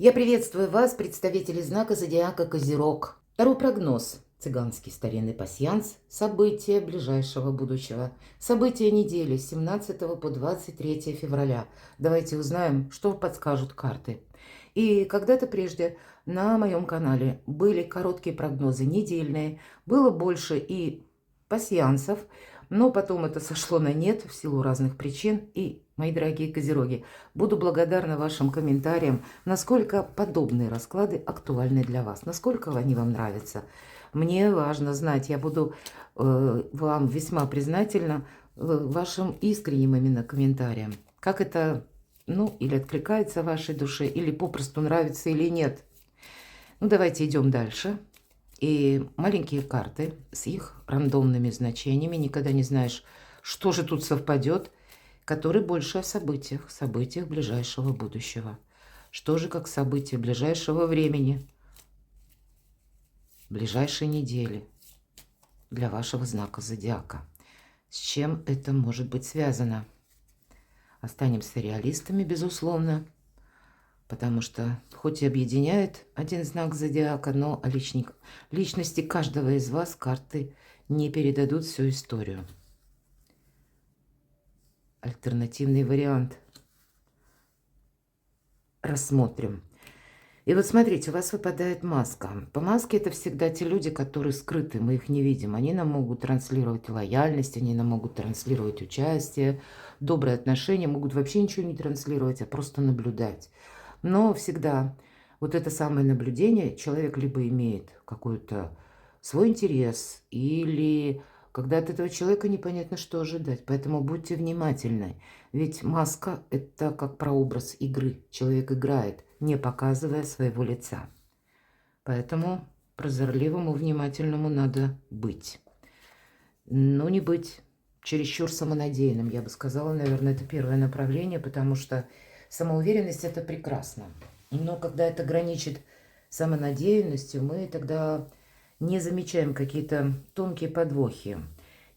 Я приветствую вас, представители знака зодиака Козерог. Второй прогноз. Цыганский старинный пасьянс. События ближайшего будущего. События недели с 17 по 23 февраля. Давайте узнаем, что подскажут карты. И когда-то прежде на моем канале были короткие прогнозы недельные. Было больше и пасьянсов, но потом это сошло на нет в силу разных причин. И, мои дорогие козероги, буду благодарна вашим комментариям, насколько подобные расклады актуальны для вас, насколько они вам нравятся. Мне важно знать, я буду вам весьма признательна вашим искренним именно комментариям. Как это, или откликается вашей душе, или попросту нравится, или нет. Давайте идем дальше. И маленькие карты с их рандомными значениями, никогда не знаешь, что же тут совпадет, которые больше о событиях ближайшего будущего. Что же как события ближайшего времени, ближайшей недели для вашего знака зодиака. С чем это может быть связано? Останемся реалистами, безусловно. Потому что, хоть и объединяет один знак зодиака, но о личности каждого из вас карты не передадут всю историю. Альтернативный вариант. Рассмотрим. И вот смотрите, у вас выпадает маска. По маске это всегда те люди, которые скрыты, мы их не видим. Они нам могут транслировать лояльность, они нам могут транслировать участие, добрые отношения, могут вообще ничего не транслировать, а просто наблюдать. Но всегда вот это самое наблюдение человек либо имеет какой-то свой интерес, или когда от этого человека непонятно, что ожидать. Поэтому будьте внимательны. Ведь маска – это как прообраз игры. Человек играет, не показывая своего лица. Поэтому прозорливому, внимательному надо быть. Но не быть чересчур самонадеянным. Я бы сказала, наверное, это первое направление, потому что самоуверенность – это прекрасно. Но когда это граничит самонадеянностью, мы тогда не замечаем какие-то тонкие подвохи.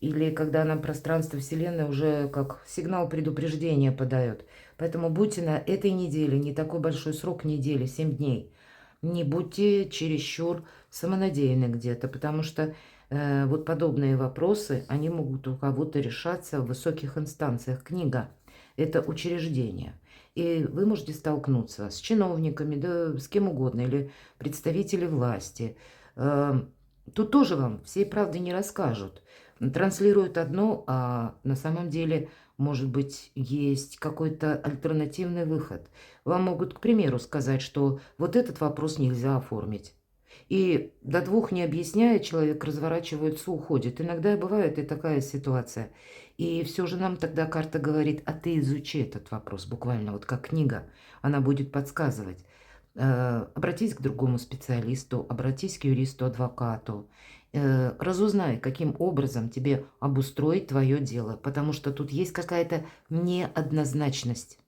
Или когда нам пространство Вселенной уже как сигнал предупреждения подает. Поэтому будьте на этой неделе, не такой большой срок недели, 7 дней, не будьте чересчур самонадеянны где-то, потому что вот подобные вопросы, они могут у кого-то решаться в высоких инстанциях. Книга – это учреждение. И вы можете столкнуться с чиновниками, да с кем угодно, или представители власти. Тут тоже вам всей правды не расскажут. Транслируют одно, а на самом деле, может быть, есть какой-то альтернативный выход. Вам могут, к примеру, сказать, что вот этот вопрос нельзя оформить. И до 2 не объясняя, человек разворачивается, уходит. Иногда бывает и такая ситуация. И все же нам тогда карта говорит, а ты изучи этот вопрос, буквально вот как книга. Она будет подсказывать. Обратись к другому специалисту, обратись к юристу, адвокату. Разузнай, каким образом тебе обустроить твое дело, потому что тут есть какая-то неоднозначность.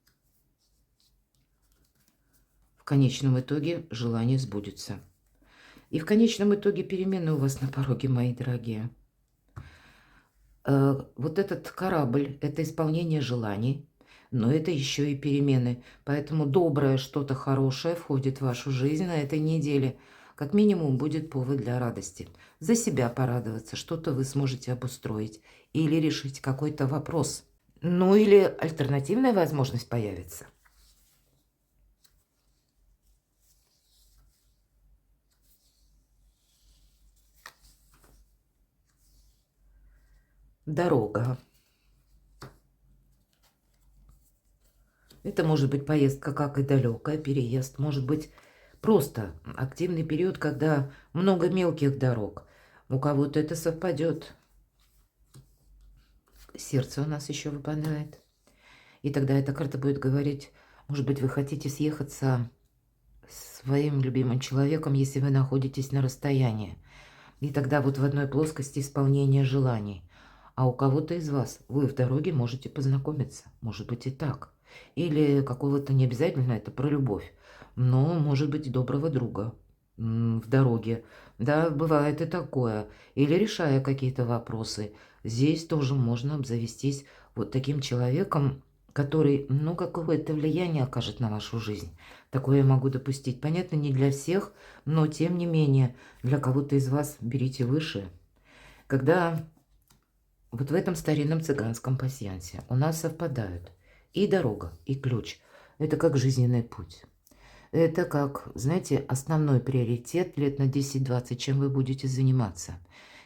В конечном итоге желание сбудется. И в конечном итоге перемены у вас на пороге, мои дорогие. Вот этот корабль – это исполнение желаний, но это еще и перемены. Поэтому доброе, что-то хорошее входит в вашу жизнь на этой неделе. Как минимум будет повод для радости. За себя порадоваться, что-то вы сможете обустроить или решить какой-то вопрос. Или альтернативная возможность появится. Дорога. Это может быть поездка как и далекая, переезд. Может быть просто активный период, когда много мелких дорог. У кого-то это совпадет. Сердце у нас еще выпадает. И тогда эта карта будет говорить, может быть, вы хотите съехаться с своим любимым человеком, если вы находитесь на расстоянии. И тогда вот в одной плоскости исполнение желаний. А у кого-то из вас вы в дороге можете познакомиться. Может быть и так. Или какого-то, не обязательно это про любовь, но может быть доброго друга в дороге. Да, бывает и такое. Или решая какие-то вопросы. Здесь тоже можно обзавестись вот таким человеком, который, ну, какое-то влияние окажет на вашу жизнь. Такое я могу допустить. Понятно, не для всех, но тем не менее, для кого-то из вас берите выше. Когда вот в этом старинном цыганском пасьянсе у нас совпадают и дорога, и ключ. Это как жизненный путь. Это как, знаете, основной приоритет лет на 10-20, чем вы будете заниматься.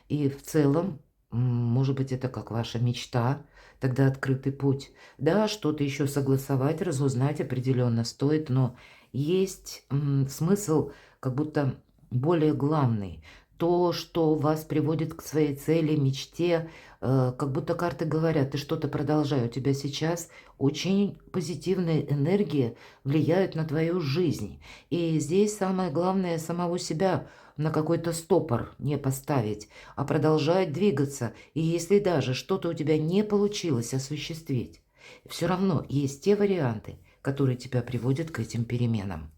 И в целом, может быть, это как ваша мечта, тогда открытый путь. Да, что-то еще согласовать, разузнать определенно стоит, но есть смысл как будто более главный. То, что вас приводит к своей цели, мечте, как будто карты говорят, ты что-то продолжай, у тебя сейчас очень позитивные энергии влияют на твою жизнь. И здесь самое главное самого себя на какой-то стопор не поставить, а продолжать двигаться. И если даже что-то у тебя не получилось осуществить, все равно есть те варианты, которые тебя приводят к этим переменам.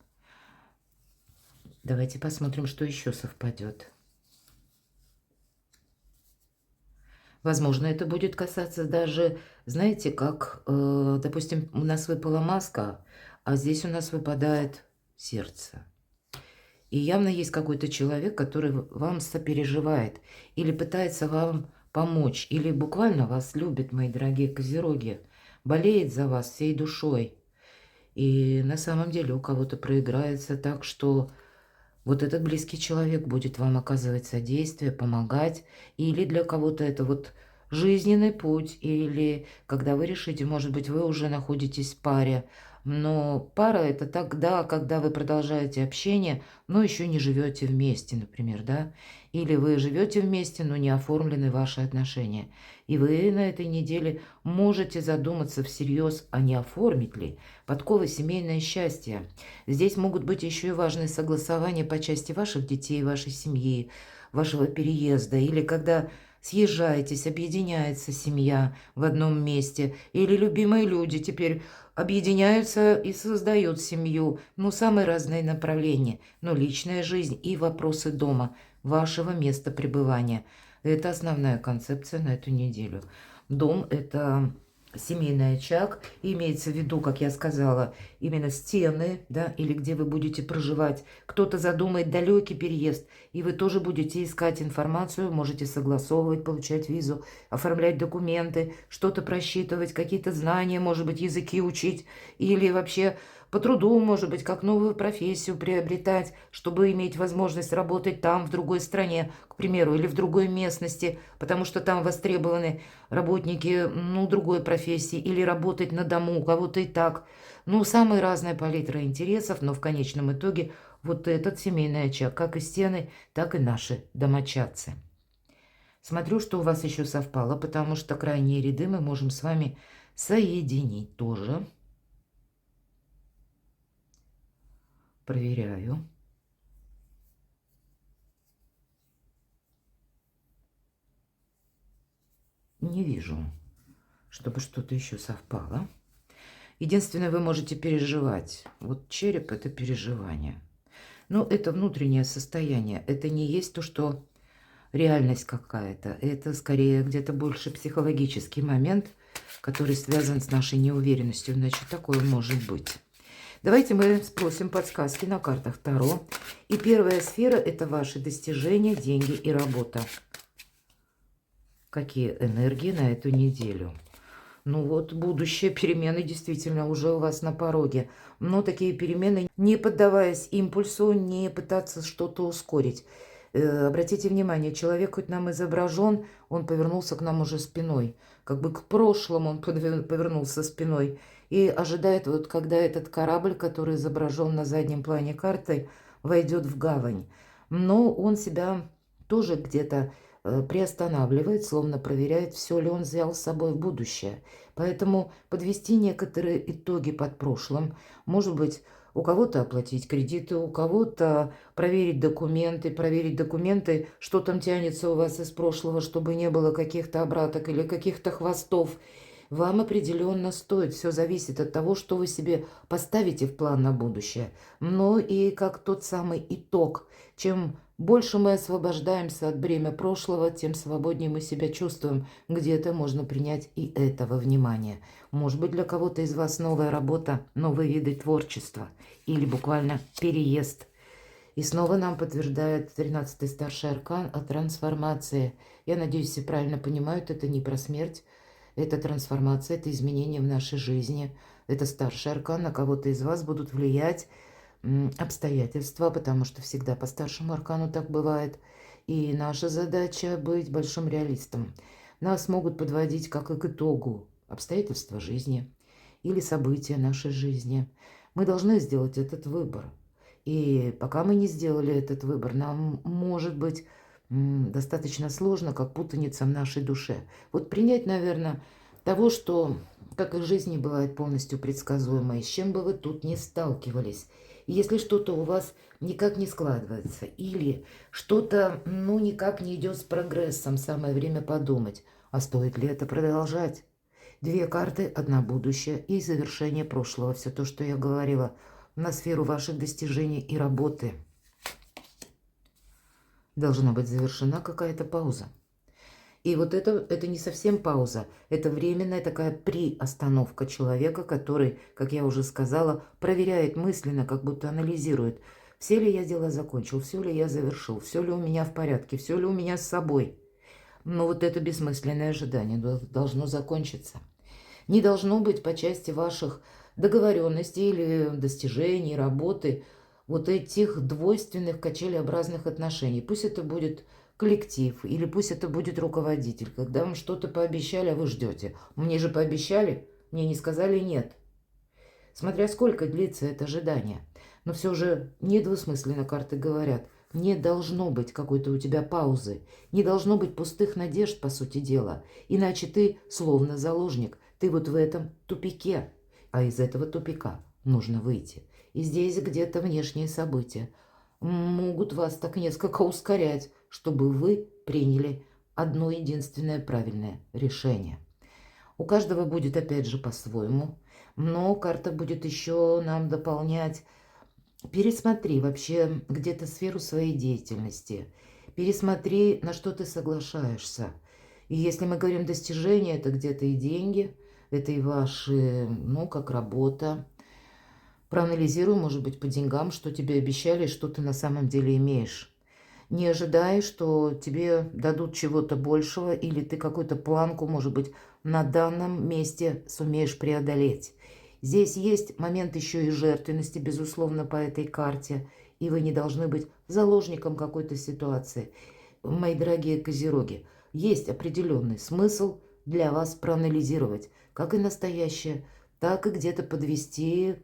Давайте посмотрим, что еще совпадет. Возможно, это будет касаться даже, знаете, как, допустим, у нас выпала маска, а здесь у нас выпадает сердце. И явно есть какой-то человек, который вам сопереживает или пытается вам помочь, или буквально вас любит, мои дорогие козероги, болеет за вас всей душой. И на самом деле у кого-то проиграется так, что вот этот близкий человек будет вам оказывать содействие, помогать. Или для кого-то это вот жизненный путь. Или когда вы решите, может быть, вы уже находитесь в паре. Но пара это тогда, когда вы продолжаете общение, но еще не живете вместе, например, да? Или вы живете вместе, но не оформлены ваши отношения. И вы на этой неделе можете задуматься всерьез, а не оформить ли подковы семейное счастье. Здесь могут быть еще и важные согласования по части ваших детей, вашей семьи, вашего переезда. Или когда съезжаетесь, объединяется семья в одном месте. Или любимые люди теперь объединяются и создают семью. Ну, самые разные направления. Но личная жизнь и вопросы дома, вашего места пребывания. Это основная концепция на эту неделю. Дом – это семейный очаг, имеется в виду, как я сказала, именно стены, да, или где вы будете проживать. Кто-то задумает далекий переезд, и вы тоже будете искать информацию, можете согласовывать, получать визу, оформлять документы, что-то просчитывать, какие-то знания, может быть, языки учить, или вообще по труду, может быть, как новую профессию приобретать, чтобы иметь возможность работать там, в другой стране, к примеру, или в другой местности, потому что там востребованы работники, ну, другой профессии, или работать на дому, у кого-то и так. Ну, самая разная палитра интересов, но в конечном итоге вот этот семейный очаг, как и стены, так и наши домочадцы. Смотрю, что у вас еще совпало, потому что крайние ряды мы можем с вами соединить тоже. Проверяю. Не вижу, чтобы что-то еще совпало. Единственное, вы можете переживать. Вот череп – это переживание. Но это внутреннее состояние. Это не есть то, что реальность какая-то. Это скорее где-то больше психологический момент, который связан с нашей неуверенностью. Значит, такое может быть. Давайте мы спросим подсказки на картах Таро. И первая сфера – это ваши достижения, деньги и работа. Какие энергии на эту неделю? Ну вот, будущее, перемены действительно уже у вас на пороге. Но такие перемены, не поддаваясь импульсу, не пытаться что-то ускорить. Обратите внимание, человек хоть нам изображен, он повернулся к нам уже спиной. Как бы к прошлому он повернулся спиной. И ожидает, вот когда этот корабль, который изображен на заднем плане карты, войдет в гавань. Но он себя тоже где-то приостанавливает, словно проверяет, все ли он взял с собой в будущее. Поэтому подвести некоторые итоги под прошлым, может быть, у кого-то оплатить кредиты, у кого-то проверить документы, что там тянется у вас из прошлого, чтобы не было каких-то обраток или каких-то хвостов. Вам определенно стоит, все зависит от того, что вы себе поставите в план на будущее. Но и как тот самый итог, чем Больше мы освобождаемся от бремя прошлого, тем свободнее мы себя чувствуем. Где-то можно принять и этого внимания. Может быть, для кого-то из вас новая работа, новые виды творчества или буквально переезд. И снова нам подтверждает 13-й старший аркан о трансформации. Я надеюсь, все правильно понимают, это не про смерть, это трансформация, это изменение в нашей жизни. Это старший аркан, на кого-то из вас будут влиять обстоятельства, потому что всегда по старшему аркану так бывает. И наша задача быть большим реалистом. Нас могут подводить как и к итогу обстоятельства жизни или события нашей жизни. Мы должны сделать этот выбор. И пока мы не сделали этот выбор, нам может быть достаточно сложно, как путаница в нашей душе. Вот принять, наверное, того, что, как и в жизни бывает полностью предсказуемое, с чем бы вы тут ни сталкивались. И если что-то у вас никак не складывается, или что-то, ну, никак не идет с прогрессом, самое время подумать, а стоит ли это продолжать? Две карты, одна будущее и завершение прошлого. Все то, что я говорила, на сферу ваших достижений и работы. Должна быть завершена какая-то пауза. И вот это не совсем пауза, это временная такая приостановка человека, который, как я уже сказала, проверяет мысленно, как будто анализирует, все ли я дела закончил, все ли я завершил, все ли у меня в порядке, все ли у меня с собой. Но вот это бессмысленное ожидание должно закончиться. Не должно быть по части ваших договоренностей или достижений, работы, вот этих двойственных качелеобразных отношений. Пусть это будет коллектив или пусть это будет руководитель. Когда вам что-то пообещали, а вы ждете. Мне же пообещали, мне не сказали нет. Смотря сколько длится это ожидание. Но все же недвусмысленно карты говорят. Не должно быть какой-то у тебя паузы. Не должно быть пустых надежд, по сути дела. Иначе ты словно заложник. Ты вот в этом тупике. А из этого тупика нужно выйти. И здесь где-то внешние события могут вас так несколько ускорять, чтобы вы приняли одно единственное правильное решение. У каждого будет опять же по-своему, но карта будет еще нам дополнять. Пересмотри вообще где-то сферу своей деятельности, пересмотри, на что ты соглашаешься. И если мы говорим достижения, это где-то и деньги, это и ваши, ну, как работа. Проанализируй, может быть, по деньгам, что тебе обещали, что ты на самом деле имеешь. Не ожидай, что тебе дадут чего-то большего, или ты какую-то планку, может быть, на данном месте сумеешь преодолеть. Здесь есть момент еще и жертвенности, безусловно, по этой карте, и вы не должны быть заложником какой-то ситуации. Мои дорогие козероги, есть определенный смысл для вас проанализировать, как и настоящее, так и где-то подвести,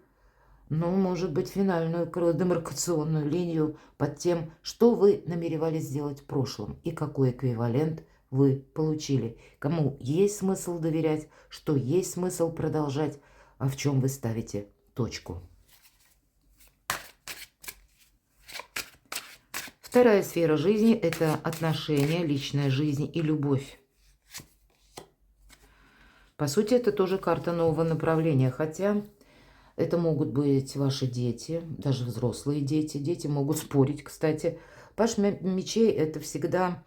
ну, может быть, финальную демаркационную линию под тем, что вы намеревались сделать в прошлом и какой эквивалент вы получили. Кому есть смысл доверять, что есть смысл продолжать, а в чем вы ставите точку. Вторая сфера жизни – это отношения, личная жизнь и любовь. По сути, это тоже карта нового направления, хотя это могут быть ваши дети, даже взрослые дети. Дети могут спорить, кстати. Паш мечей – это всегда,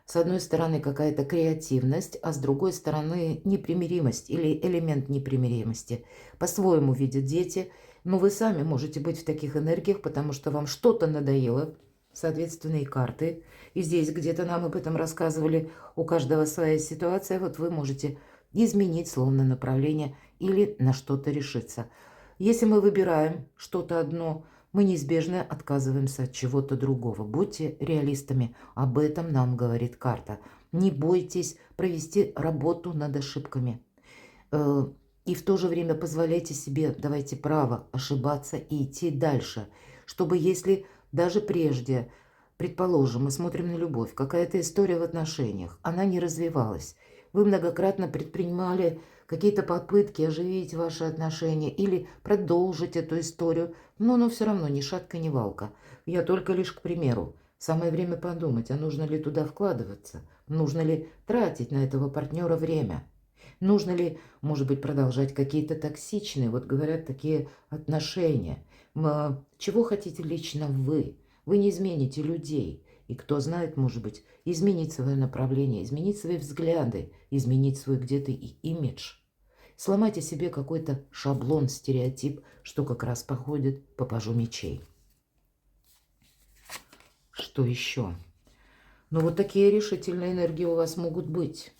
с одной стороны, какая-то креативность, а с другой стороны, непримиримость или элемент непримиримости. По-своему видят дети, но вы сами можете быть в таких энергиях, потому что вам что-то надоело, соответственно, и карты. И здесь где-то нам об этом рассказывали, у каждого своя ситуация. Вот вы можете изменить словно направление или на что-то решиться. Если мы выбираем что-то одно, мы неизбежно отказываемся от чего-то другого. Будьте реалистами. Об этом нам говорит карта. Не бойтесь провести работу над ошибками. И в то же время позволяйте себе, давайте право ошибаться и идти дальше. Чтобы если даже прежде, предположим, мы смотрим на любовь, какая-то история в отношениях, она не развивалась. Вы многократно предпринимали какие-то попытки оживить ваши отношения или продолжить эту историю, но все равно ни шатка, ни валка. Я только лишь к примеру. Самое время подумать, а нужно ли туда вкладываться? Нужно ли тратить на этого партнера время? Нужно ли, может быть, продолжать какие-то токсичные, вот говорят, такие отношения? Чего хотите лично вы? Вы не измените людей. И кто знает, может быть, изменить свое направление, изменить свои взгляды, изменить свой где-то и имидж. Сломайте себе какой-то шаблон, стереотип, что как раз походит по пажу мечей. Что еще? Ну, вот такие решительные энергии у вас могут быть,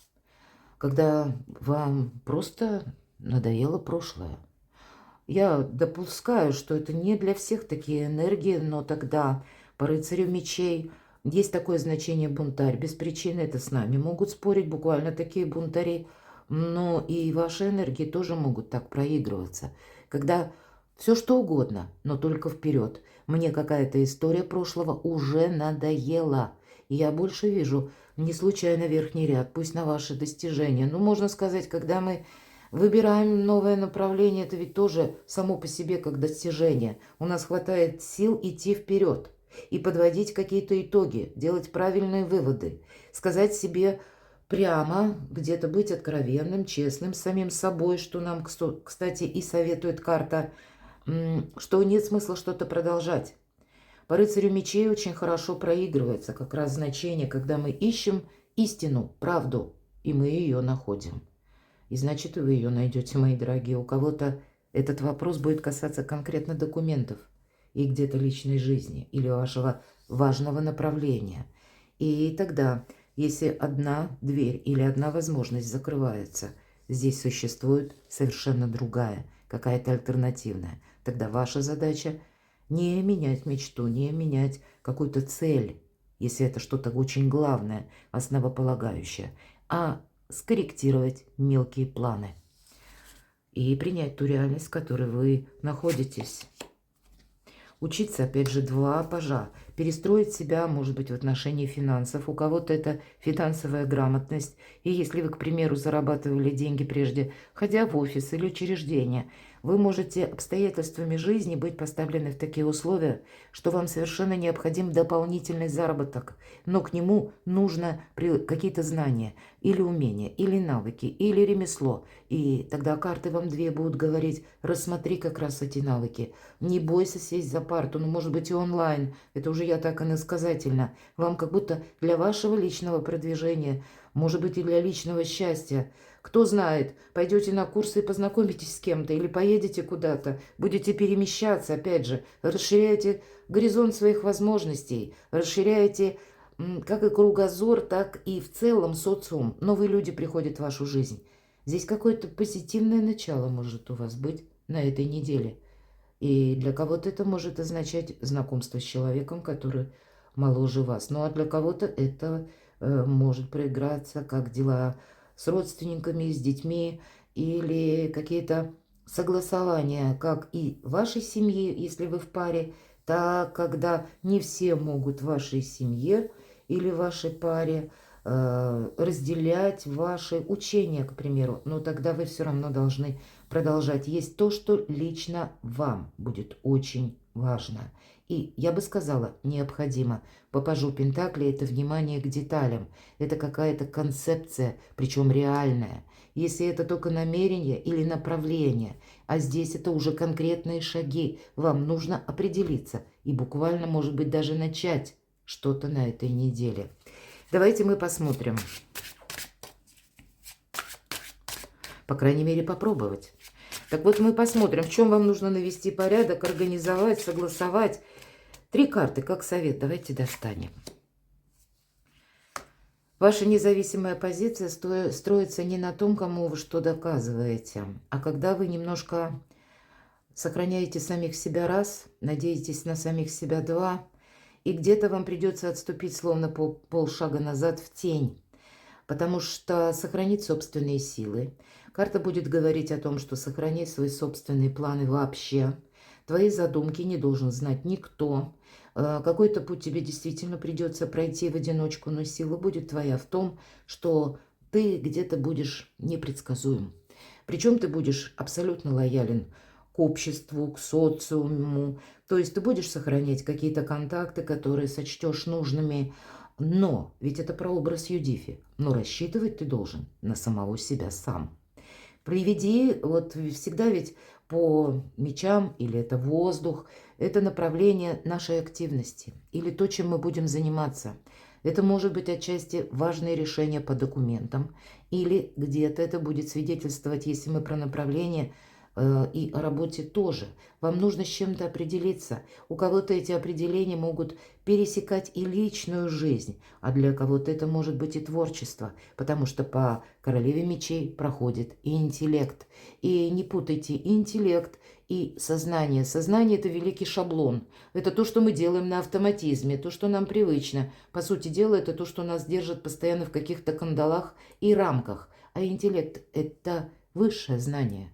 когда вам просто надоело прошлое. Я допускаю, что это не для всех такие энергии, но тогда по рыцарю мечей есть такое значение бунтарь. Без причины это с нами могут спорить буквально такие бунтари, но и ваши энергии тоже могут так проигрываться. Когда все что угодно, но только вперед. Мне какая-то история прошлого уже надоела. И я больше вижу не случайно верхний ряд, пусть на ваши достижения. Ну, можно сказать, когда мы выбираем новое направление, это ведь тоже само по себе как достижение. У нас хватает сил идти вперед и подводить какие-то итоги, делать правильные выводы, сказать себе прямо, где-то быть откровенным, честным с самим собой, что нам, кстати, и советует карта, что нет смысла что-то продолжать. По рыцарю мечей очень хорошо проигрывается как раз значение, когда мы ищем истину, правду, и мы ее находим. И значит, и вы ее найдете, мои дорогие. У кого-то этот вопрос будет касаться конкретно документов и где-то личной жизни или вашего важного направления. И тогда, если одна дверь или одна возможность закрывается, здесь существует совершенно другая, какая-то альтернативная. Тогда ваша задача не менять мечту, не менять какую-то цель, если это что-то очень главное, основополагающее, а скорректировать мелкие планы и принять ту реальность, в которой вы находитесь. Учиться, опять же, два пажа. Перестроить себя, может быть, в отношении финансов. У кого-то это финансовая грамотность. И если вы, к примеру, зарабатывали деньги прежде, ходя в офис или учреждение, вы можете обстоятельствами жизни быть поставлены в такие условия, что вам совершенно необходим дополнительный заработок. Но к нему нужно какие-то знания, или умения, или навыки, или ремесло. И тогда карты вам две будут говорить: рассмотри как раз эти навыки. Не бойся сесть за парту, ну, может быть, и онлайн. Это уже я так иносказательно. Вам как будто для вашего личного продвижения, может быть, и для личного счастья. Кто знает, пойдете на курсы и познакомитесь с кем-то, или поедете куда-то, будете перемещаться, опять же, расширяете горизонт своих возможностей, расширяете как и кругозор, так и в целом социум. Новые люди приходят в вашу жизнь. Здесь какое-то позитивное начало может у вас быть на этой неделе. И для кого-то это может означать знакомство с человеком, который моложе вас. Ну а для кого-то это может проиграться как дела с родственниками, с детьми или какие-то согласования, как и вашей семьи, если вы в паре, так когда не все могут в вашей семье или вашей паре разделять ваши учения, к примеру. Но тогда вы все равно должны продолжать. Есть то, что лично вам будет очень важно. И я бы сказала, необходимо. По пажу Пентаклей это внимание к деталям. Это какая-то концепция, причем реальная. Если это только намерение или направление, а здесь это уже конкретные шаги, вам нужно определиться и буквально, может быть, даже начать что-то на этой неделе. Давайте мы посмотрим. По крайней мере, попробовать. Так вот, мы посмотрим, в чем вам нужно навести порядок, организовать, согласовать. 3 карты, как совет. Давайте достанем. Ваша независимая позиция строится не на том, кому вы что доказываете, а когда вы немножко сохраняете самих себя раз, надеетесь на самих себя два, и где-то вам придется отступить словно полшага назад в тень, потому что сохранить собственные силы. Карта будет говорить о том, что сохрани свои собственные планы вообще. Твои задумки не должен знать никто. Какой-то путь тебе действительно придется пройти в одиночку, но сила будет твоя в том, что ты где-то будешь непредсказуем. Причем ты будешь абсолютно лоялен к обществу, к социуму. То есть ты будешь сохранять какие-то контакты, которые сочтешь нужными. Но ведь это прообраз Юдифи. Но рассчитывать ты должен на самого себя сам. Приведи, вот всегда ведь по мечам, или это воздух, это направление нашей активности, или то, чем мы будем заниматься. Это может быть отчасти важные решения по документам, или где-то это будет свидетельствовать, если мы про направление, и о работе тоже. Вам нужно с чем-то определиться. У кого-то эти определения могут пересекать и личную жизнь, а для кого-то это может быть и творчество, потому что по королеве мечей проходит и интеллект. И не путайте интеллект и сознание. Сознание – это великий шаблон. Это то, что мы делаем на автоматизме, то, что нам привычно. По сути дела, это то, что нас держит постоянно в каких-то кандалах и рамках. А интеллект – это высшее знание,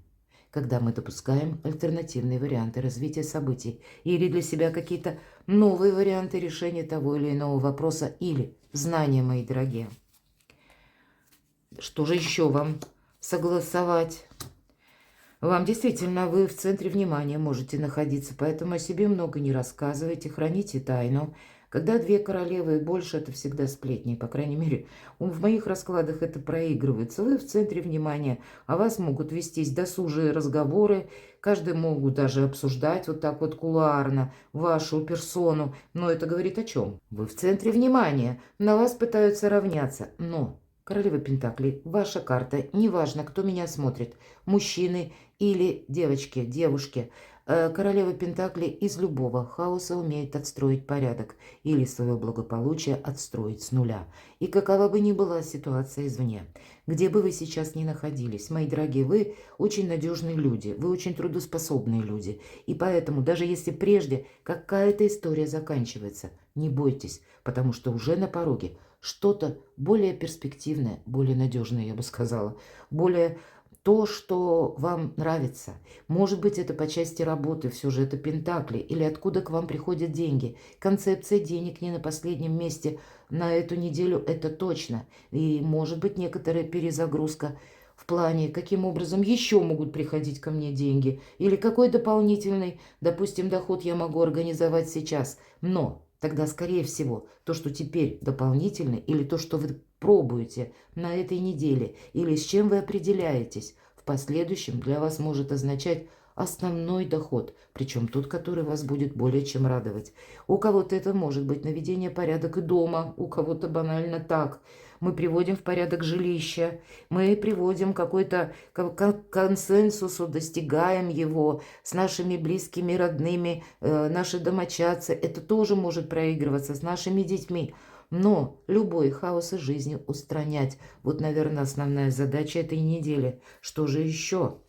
когда мы допускаем альтернативные варианты развития событий или для себя какие-то новые варианты решения того или иного вопроса или знания, мои дорогие. Что же еще вам согласовать? Вам действительно, вы в центре внимания можете находиться, поэтому о себе много не рассказывайте, храните тайну. Когда две королевы и больше, это всегда сплетни, по крайней мере, в моих раскладах это проигрывается. Вы в центре внимания, о вас могут вестись досужие разговоры, каждый могут даже обсуждать вот так вот кулуарно вашу персону. Но это говорит о чем? Вы в центре внимания, на вас пытаются равняться, но... Королева Пентаклей, ваша карта, неважно, кто меня смотрит, мужчины или девочки, девушки. Королева Пентаклей из любого хаоса умеет отстроить порядок или свое благополучие отстроить с нуля. И какова бы ни была ситуация извне, где бы вы сейчас ни находились, мои дорогие, вы очень надежные люди, вы очень трудоспособные люди. И поэтому, даже если прежде какая-то история заканчивается, не бойтесь, потому что уже на пороге что-то более перспективное, более надежное, я бы сказала, более то, что вам нравится. Может быть, это по части работы, все же это пентакли, или откуда к вам приходят деньги. Концепция денег не на последнем месте на эту неделю, это точно. И может быть некоторая перезагрузка в плане, каким образом еще могут приходить ко мне деньги, или какой дополнительный, допустим, доход я могу организовать сейчас. Но тогда, скорее всего, то, что теперь дополнительно, или то, что вы пробуете на этой неделе, или с чем вы определяетесь, в последующем для вас может означать основной доход, причем тот, который вас будет более чем радовать. У кого-то это может быть наведение порядка дома, у кого-то банально так. Мы приводим в порядок жилище, мы приводим какой-то консенсусу, достигаем его с нашими близкими, родными, наши домочадцы. Это тоже может проигрываться с нашими детьми. Но любой хаос из жизни устранять. Вот, наверное, основная задача этой недели. Что же еще?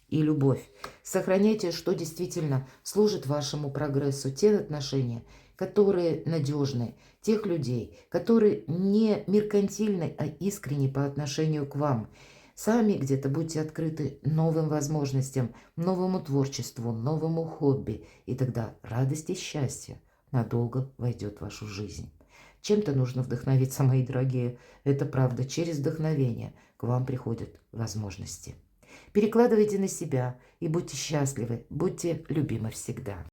И любовь. Сохраняйте, что действительно служит вашему прогрессу. Те отношения, которые надежны. Тех людей, которые не меркантильны, а искренни по отношению к вам. Сами где-то будьте открыты новым возможностям, новому творчеству, новому хобби. И тогда радость и счастье надолго войдет в вашу жизнь. Чем-то нужно вдохновиться, мои дорогие. Это правда. Через вдохновение к вам приходят возможности. Перекладывайте на себя и будьте счастливы, будьте любимы всегда.